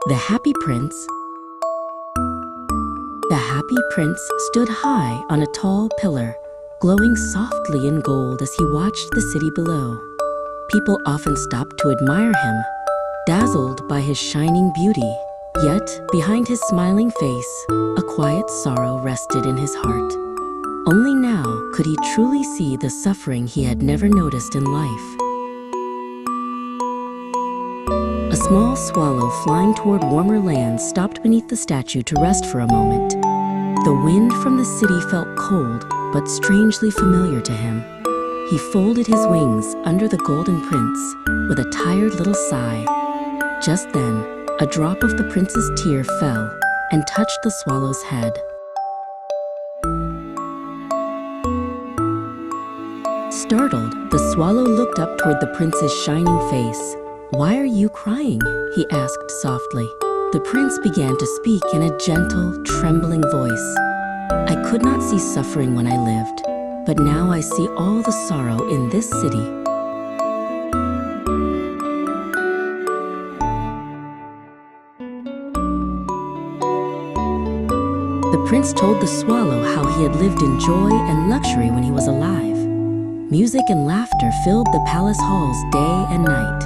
The Happy Prince. The Happy Prince stood high on a tall pillar, glowing softly in gold as he watched the city below. People often stopped to admire him, dazzled by his shining beauty. Yet, behind his smiling face, a quiet sorrow rested in his heart. Only now could he truly see the suffering he had never noticed in life. A small swallow flying toward warmer lands stopped beneath the statue to rest for a moment. The wind from the city felt cold, but strangely familiar to him. He folded his wings under the golden prince with a tired little sigh. Just then, a drop of the prince's tear fell and touched the swallow's head. Startled, the swallow looked up toward the prince's shining face. "Why are you crying?" he asked softly. The prince began to speak in a gentle, trembling voice. "I could not see suffering when I lived, but now I see all the sorrow in this city." The prince told the swallow how he had lived in joy and luxury when he was alive. Music and laughter filled the palace halls day and night.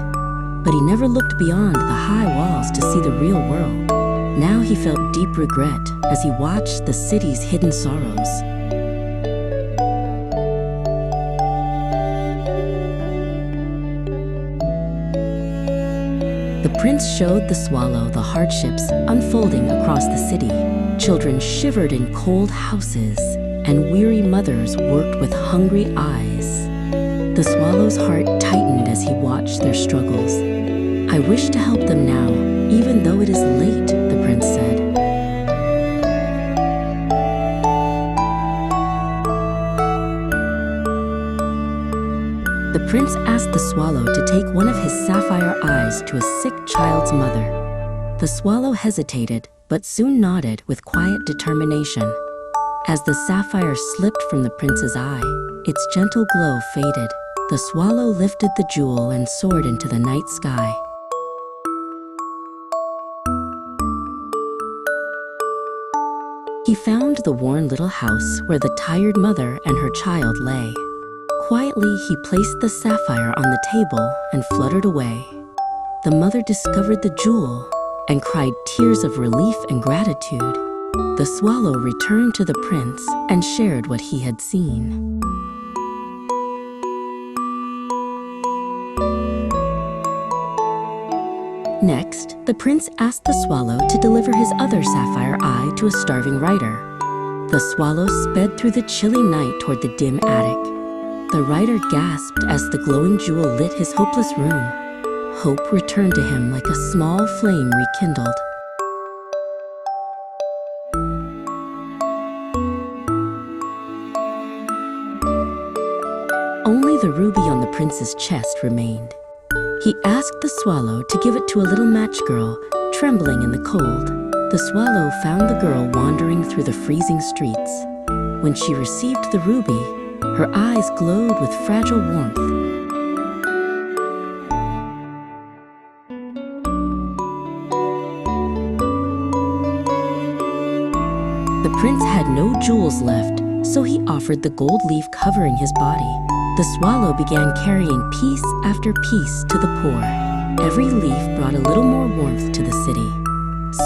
But he never looked beyond the high walls to see the real world. Now he felt deep regret as he watched the city's hidden sorrows. The prince showed the swallow the hardships unfolding across the city. Children shivered in cold houses, and weary mothers worked with hungry eyes. The swallow's heart tightened as he watched their struggles. "I wish to help them now, even though it is late," the prince said. The prince asked the swallow to take one of his sapphire eyes to a sick child's mother. The swallow hesitated, but soon nodded with quiet determination. As the sapphire slipped from the prince's eye, its gentle glow faded. The swallow lifted the jewel and soared into the night sky. He found the worn little house where the tired mother and her child lay. Quietly, he placed the sapphire on the table and fluttered away. The mother discovered the jewel and cried tears of relief and gratitude. The swallow returned to the prince and shared what he had seen. Next, the prince asked the swallow to deliver his other sapphire eye to a starving writer. The swallow sped through the chilly night toward the dim attic. The writer gasped as the glowing jewel lit his hopeless room. Hope returned to him like a small flame rekindled. Only the ruby on the prince's chest remained. He asked the swallow to give it to a little match girl, trembling in the cold. The swallow found the girl wandering through the freezing streets. When she received the ruby, her eyes glowed with fragile warmth. The prince had no jewels left, so he offered the gold leaf covering his body. The swallow began carrying piece after piece to the poor. Every leaf brought a little more warmth to the city.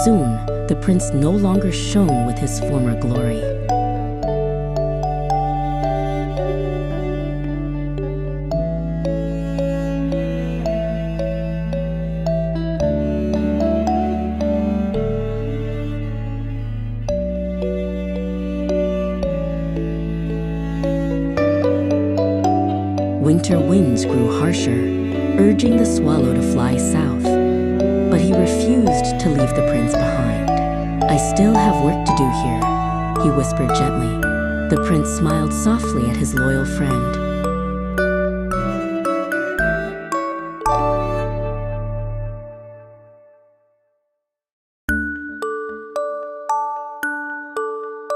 Soon, the prince no longer shone with his former glory. Winter winds grew harsher, urging the swallow to fly south. But he refused to leave the prince behind. "I still have work to do here," he whispered gently. The prince smiled softly at his loyal friend.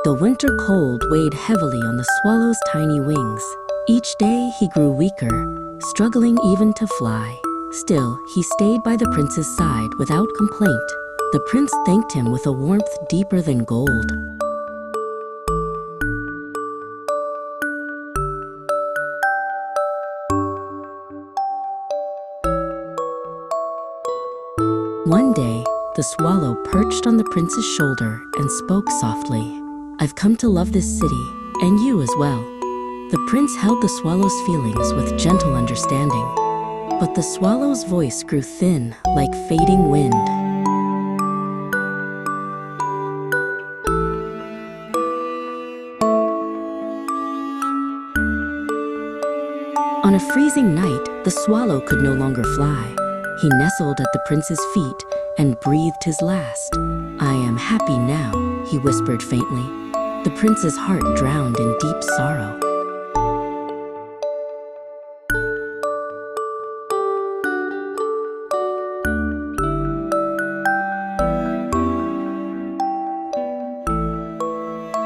The winter cold weighed heavily on the swallow's tiny wings. Each day he grew weaker, struggling even to fly. Still, he stayed by the prince's side without complaint. The prince thanked him with a warmth deeper than gold. One day, the swallow perched on the prince's shoulder and spoke softly. "I've come to love this city, and you as well." The prince held the swallow's feelings with gentle understanding, but the swallow's voice grew thin like fading wind. On a freezing night, the swallow could no longer fly. He nestled at the prince's feet and breathed his last. "I am happy now," he whispered faintly. The prince's heart drowned in deep sorrow.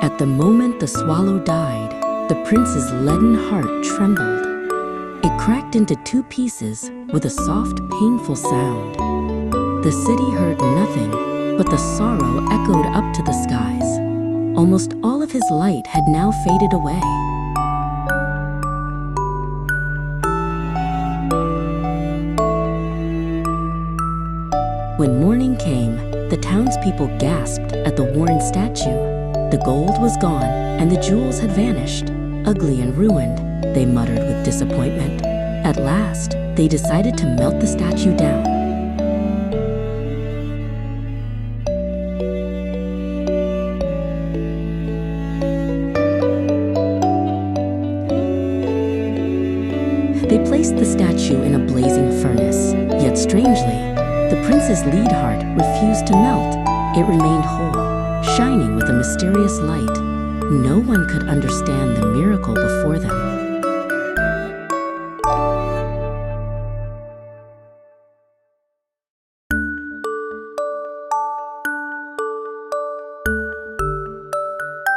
At the moment the swallow died, the prince's leaden heart trembled. It cracked into two pieces with a soft, painful sound. The city heard nothing, but the sorrow echoed up to the skies. Almost all of his light had now faded away. When morning came, the townspeople gasped at the worn statue. The gold was gone, and the jewels had vanished. Ugly and ruined, they muttered with disappointment. At last, they decided to melt the statue down. They placed the statue in a blazing furnace, yet strangely, the prince's lead heart refused to melt. It remained whole, shining with a mysterious light. No one could understand the miracle before them.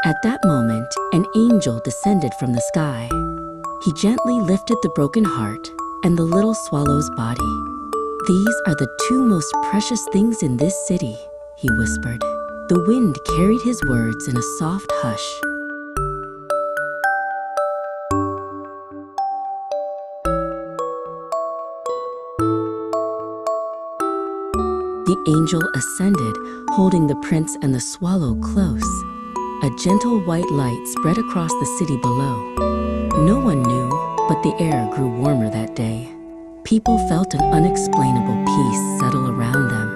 At that moment, an angel descended from the sky. He gently lifted the broken heart and the little swallow's body. "These are the two most precious things in this city," he whispered. The wind carried his words in a soft hush. The angel ascended, holding the prince and the swallow close. A gentle white light spread across the city below. No one knew, but the air grew warmer that day. People felt an unexplainable peace settle around them.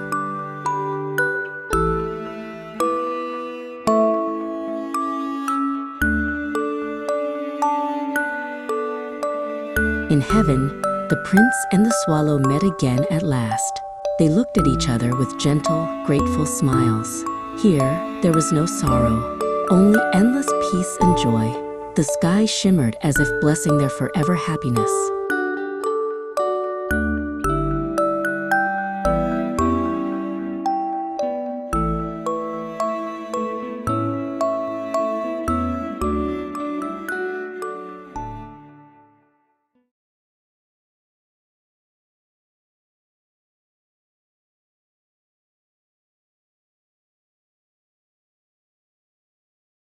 In heaven, the prince and the swallow met again at last. They looked at each other with gentle, grateful smiles. Here, there was no sorrow, only endless peace and joy. The sky shimmered as if blessing their forever happiness.